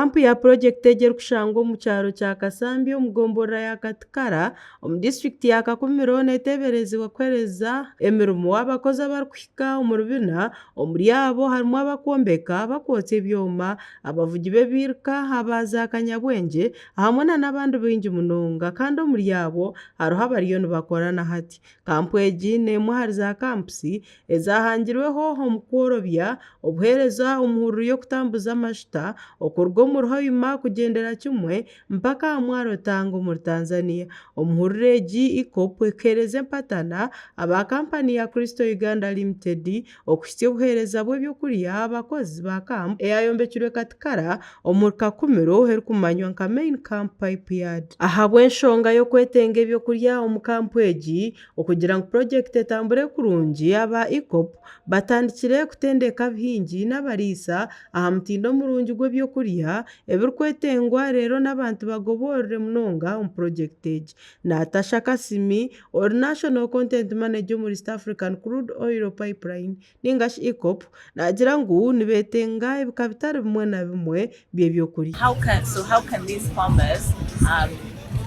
Kampu ya project egera kushangwa mu kyaro kya Kasambi omu gombora ya Katikara omu district ya Kakumiro neteberezibwa kwereza emirimo abakozi abarikuhika omu rubina omuri abo harimu abakwombeka bakwotsa ebyoma abavugi b'ebiruka abaza kanyabwengye hamwe n'abandi baingi munonga kandi omuri abo hariho abariyo nibakorana hati. Kampu egi n'emwe ahari za kampusi ezahangirweho omu kworobya obuheereza omuhururu y'okutambuza amashuta okuruga omu Ruhoima kugendera kimwe mpaka aha mwaro Tanga omuri Tanzania. Omuhururu egi Eacop ekeereza empatana aba kampani ya Kristo Uganda Limited okuhitsya obuheereza bw'ebyokurya abakozi ba kampu eyayombekirwe Katikara omuri Kakumiro erikumanywa nka Main Camp Pipe Yard. Ahabw'enshonga y'okwetenga ebyokurya omu kampu egi okugira ngu project etambure kurungi aba Eacop batandikire kutendeka abahingi n'abariisa aha mutindo omurungi gw'ebyokurya ebirikwetengwa rero n'abantu bagoborere munonga omu project egi. Natasha Kasimi or National Content Manager muri East African Crude Oil Pipeline ningashi Eacop nagira ngu nibetenga ebika bitari bimwe na bimwe by'ebyokurya. How can these farmers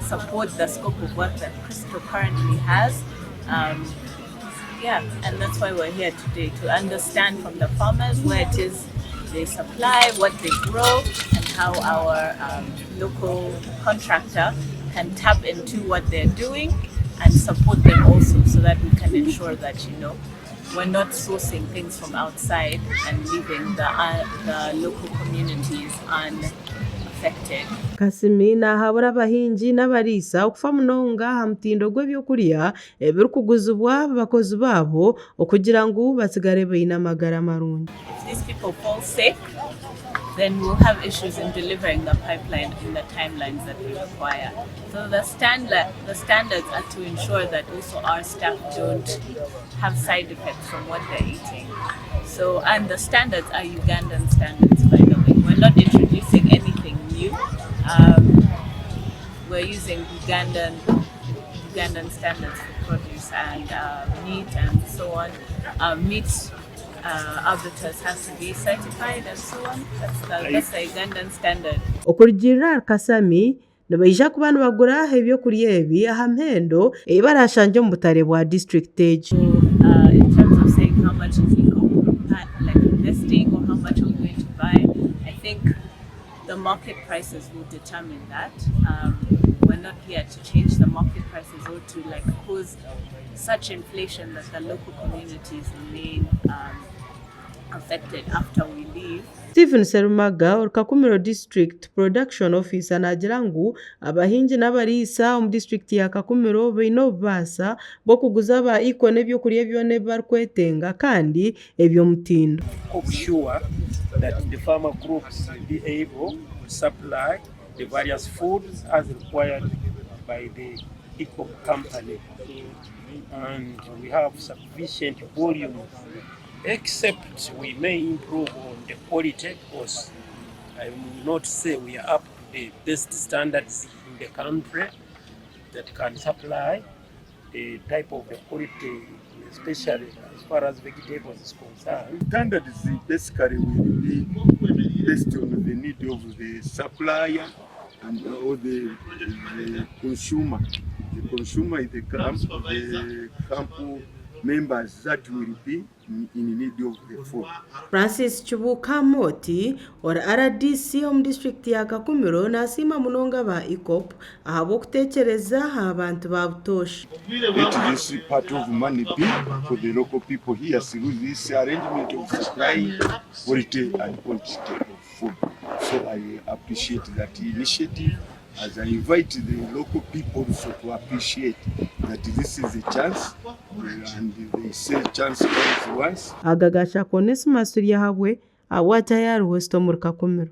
support the scope of work that Kristo currently has? And that's why we're here today, to understand from the farmers where it is they supply, what they grow, and how our local contractor can tap into what they're doing and support them also, so that we can ensure that, we're not sourcing things from outside and leaving the local communities unaffected. Kasimi nahabura abahingi n'abariisa okufa munonga aha mutindo gw'ebyokurya ebirikuguzibwa abakozi baabo okugira ngu basigare baine amagara marungi. If these people fall sick, then we'll have issues in delivering the pipeline in the timelines that we require. So the standards are to ensure that also our staff don't have side effects from what they're eating. And the standards are Ugandan standards, by the way. We're not introducing anything new. We're using Ugandan standards for produce and meat and so on. Meat arbiters have to be certified and so on. That's the Ugandan standard. Okurugirira Kasami nibaija kuba nibagura ebyokurya ebi aha mpendo barashanje omu butare bwa district egi. In terms of saying how much is investing or how much we're going to buy, I think the market prices will determine that. We're not here to change the market prices or to cause such inflation that the local communities remain affected after we leave. Stephen Serumaga or Kakumiro District Production Officer nagira ngu abahingi n'abariisa omu district ya Kakumiro baine obubaasa bw'okuguza aba Eacop n'ebyokurya byona ebibarikwetenga kandi eby'omutindo. Sure that the farmer groups will be able to supply the various foods as required by the Eacop company, and we have sufficient volume, except we may improve on the quality, because I will not say we are up to the best standards in the country that can supply the type of the quality, especially as far as vegetables is concerned. Standards basically will be based on the need of the supplier and or the consumer. The consumer is the camp members that will be in need of the food. Francis Chibuka Moti or RDC omu district ya Kakumiro nasima munonga ba Eacop ahabw'okuteekyereza abantu ba butoshi. Let this part of money be for the local people here through this arrangement of supplying quality and quantity of food. So I appreciate that initiative, as I invite the local people also to appreciate that this is a chance, and they say chance comes once. Agagasha Onesmus Yahabwe awatayari West omuri Kakumiro.